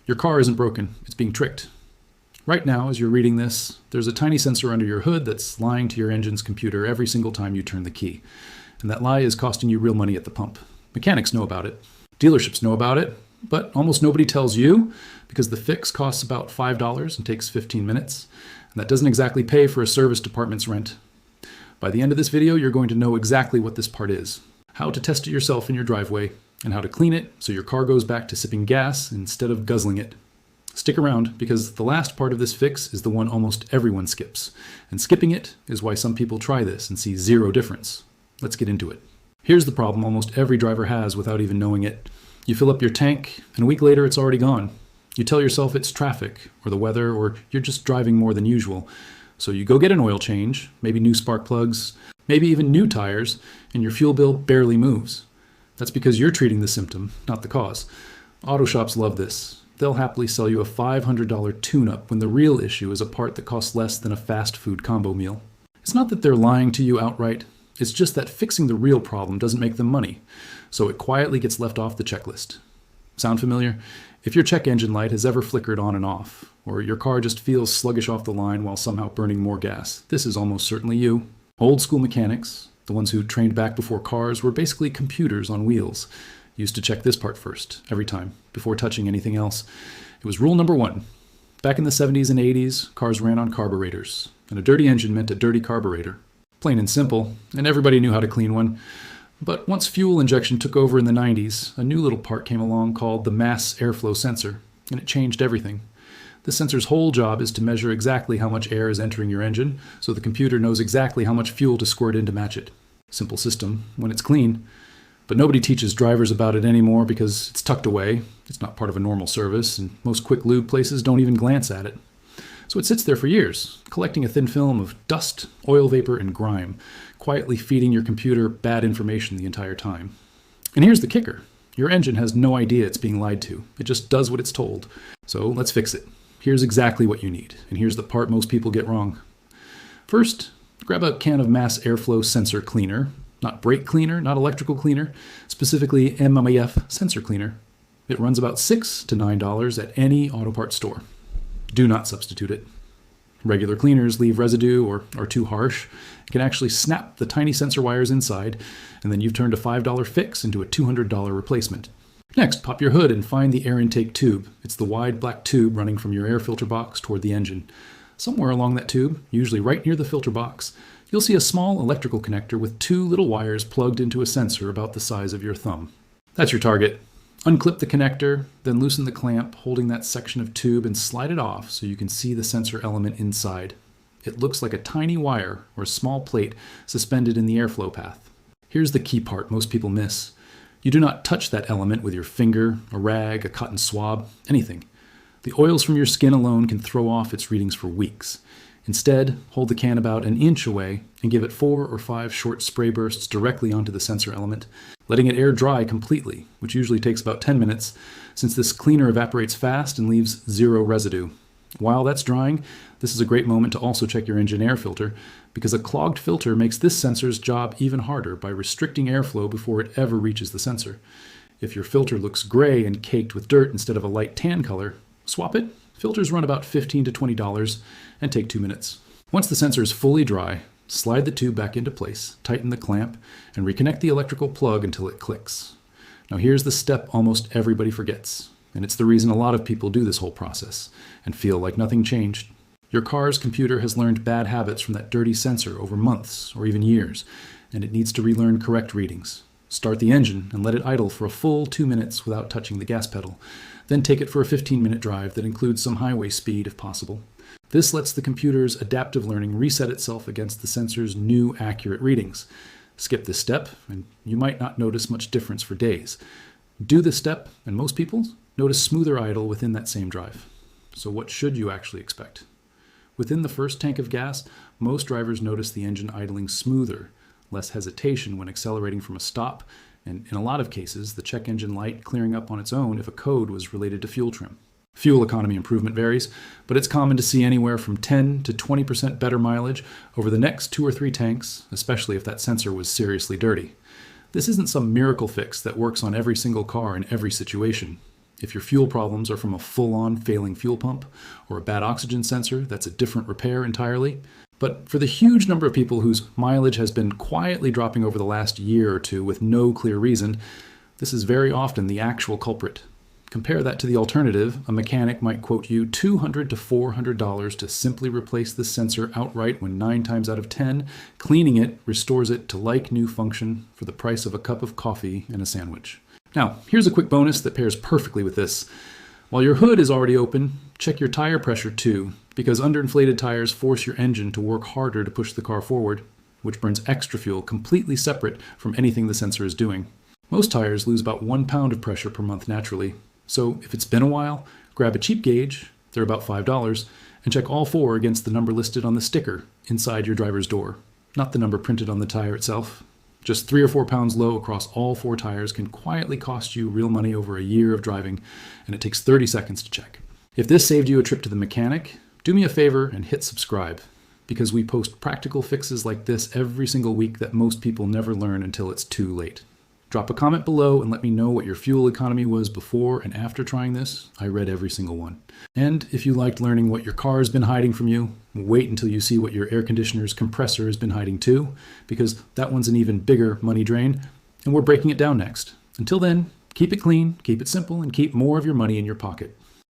Your car isn't broken, it's being tricked. Right now, as you're reading this, there's a tiny sensor under your hood that's lying to your engine's computer every single time you turn the key. And that lie is costing you real money at the pump. Mechanics know about it. Dealerships know about it, but almost nobody tells you because the fix costs about $5 and takes 15 minutes. And that doesn't exactly pay for a service department's rent. By the end of this video, you're going to know exactly what this part is, how to test it yourself in your driveway, and how to clean it so your car goes back to sipping gas instead of guzzling it. Stick around, because the last part of this fix is the one almost everyone skips. And skipping it is why some people try this and see zero difference. Let's get into it. Here's the problem almost every driver has without even knowing it. You fill up your tank, and a week later it's already gone. You tell yourself it's traffic, or the weather, or you're just driving more than usual. So you go get an oil change, maybe new spark plugs, maybe even new tires, and your fuel bill barely moves. That's because you're treating the symptom, not the cause. Auto shops love this. They'll happily sell you a $500 tune-up when the real issue is a part that costs less than a fast food combo meal. It's not that they're lying to you outright, it's just that fixing the real problem doesn't make them money, so it quietly gets left off the checklist. Sound familiar? If your check engine light has ever flickered on and off, or your car just feels sluggish off the line while somehow burning more gas, this is almost certainly you. Old school mechanics, the ones who trained back before cars, were basically computers on wheels. Used to check this part first, every time, before touching anything else. It was rule number one. Back in the 70s and 80s, cars ran on carburetors, and a dirty engine meant a dirty carburetor. Plain and simple, and everybody knew how to clean one. But once fuel injection took over in the 90s, a new little part came along called the mass airflow sensor, and it changed everything. This sensor's whole job is to measure exactly how much air is entering your engine, so the computer knows exactly how much fuel to squirt in to match it. Simple system, when it's clean. But nobody teaches drivers about it anymore because it's tucked away, it's not part of a normal service, and most quick lube places don't even glance at it. So it sits there for years, collecting a thin film of dust, oil vapor, and grime, quietly feeding your computer bad information the entire time. And here's the kicker. Your engine has no idea it's being lied to. It just does what it's told. So let's fix it. Here's exactly what you need, and here's the part most people get wrong. First, grab a can of mass airflow sensor cleaner. Not brake cleaner, not electrical cleaner, specifically MMAF sensor cleaner. It runs about $6 to $9 at any auto parts store. Do not substitute it. Regular cleaners leave residue or are too harsh. It can actually snap the tiny sensor wires inside, and then you've turned a $5 fix into a $200 replacement. Next, pop your hood and find the air intake tube. It's the wide black tube running from your air filter box toward the engine. Somewhere along that tube, usually right near the filter box, you'll see a small electrical connector with two little wires plugged into a sensor about the size of your thumb. That's your target. Unclip the connector, then loosen the clamp holding that section of tube and slide it off so you can see the sensor element inside. It looks like a tiny wire or a small plate suspended in the airflow path. Here's the key part most people miss. You do not touch that element with your finger, a rag, a cotton swab, anything. The oils from your skin alone can throw off its readings for weeks. Instead, hold the can about an inch away and give it 4 or 5 short spray bursts directly onto the sensor element, letting it air dry completely, which usually takes about 10 minutes, since this cleaner evaporates fast and leaves zero residue. While that's drying, this is a great moment to also check your engine air filter, because a clogged filter makes this sensor's job even harder by restricting airflow before it ever reaches the sensor. If your filter looks gray and caked with dirt instead of a light tan color, swap it. Filters run about $15 to $20 and take 2 minutes. Once the sensor is fully dry, slide the tube back into place, tighten the clamp, and reconnect the electrical plug until it clicks. Now here's the step almost everybody forgets, and it's the reason a lot of people do this whole process and feel like nothing changed. Your car's computer has learned bad habits from that dirty sensor over months or even years, and it needs to relearn correct readings. Start the engine and let it idle for a full 2 minutes without touching the gas pedal. Then take it for a 15-minute drive that includes some highway speed if possible. This lets the computer's adaptive learning reset itself against the sensor's new accurate readings. Skip this step, and you might not notice much difference for days. Do this step, and most people notice smoother idle within that same drive. So what should you actually expect? Within the first tank of gas, most drivers notice the engine idling smoother, less hesitation when accelerating from a stop, and in a lot of cases, the check engine light clearing up on its own if a code was related to fuel trim. Fuel economy improvement varies, but it's common to see anywhere from 10 to 20% better mileage over the next 2 or 3 tanks, especially if that sensor was seriously dirty. This isn't some miracle fix that works on every single car in every situation. If your fuel problems are from a full-on failing fuel pump or a bad oxygen sensor, that's a different repair entirely. But for the huge number of people whose mileage has been quietly dropping over the last year or two with no clear reason, this is very often the actual culprit. Compare that to the alternative. A mechanic might quote you $200 to $400 to simply replace the sensor outright when 9 times out of 10, cleaning it restores it to like new function for the price of a cup of coffee and a sandwich. Now, here's a quick bonus that pairs perfectly with this. While your hood is already open, check your tire pressure too, because underinflated tires force your engine to work harder to push the car forward, which burns extra fuel completely separate from anything the sensor is doing. Most tires lose about 1 pound of pressure per month naturally. So if it's been a while, grab a cheap gauge, they're about $5, and check all 4 against the number listed on the sticker inside your driver's door, not the number printed on the tire itself. Just 3 or 4 pounds low across all 4 tires can quietly cost you real money over a year of driving, and it takes 30 seconds to check. If this saved you a trip to the mechanic, do me a favor and hit subscribe, because we post practical fixes like this every single week that most people never learn until it's too late. Drop a comment below and let me know what your fuel economy was before and after trying this. I read every single one. And if you liked learning what your car has been hiding from you, wait until you see what your air conditioner's compressor has been hiding too, because that one's an even bigger money drain, and we're breaking it down next. Until then, keep it clean, keep it simple, and keep more of your money in your pocket.